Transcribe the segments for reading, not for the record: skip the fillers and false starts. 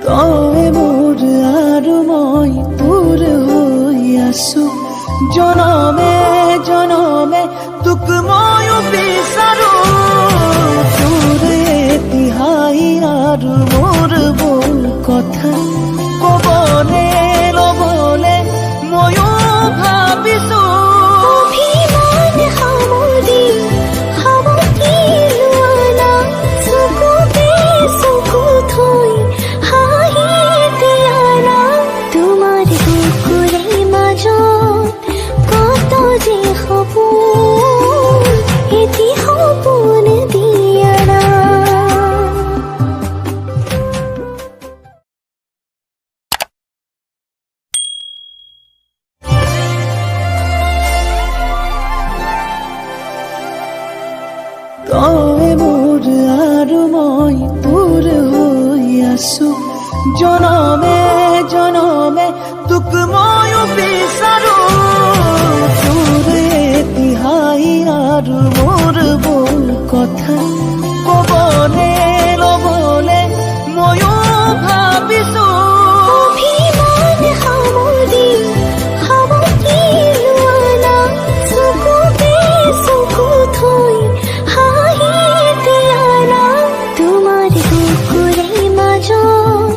তই মোৰ আৰু মই তোৰ হৈ আছো জনমে জনমে তোক ময়ো বিচাৰো তোৰ এতিহাই আৰু মোৰ বহু কথা কবলে লবলে ময়ো ভাবিছো অভিমান সামৰি সামকি লোৱা চকুতে চকু থৈ হাঁহি দিয়া না তোমাৰ বুকুৰে মাজত কত যে সপোন এটি সপোন দিয়া না তই মোৰ আৰু মই তোৰ হৈ আছো জনমে জনমে তোক ময়ো বিচাৰো তোৰ এতিহাই আৰু মোৰ বহু কথা কবলে লবলে ময়ো ভাবিছো অভিমান সামৰি সামকি লোৱা চকুতে চকু থৈ হাঁহি দিয়া না তোমাৰ বুকুৰে মাজত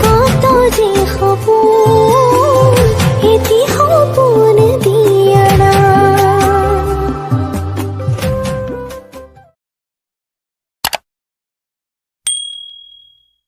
কত যে সপোন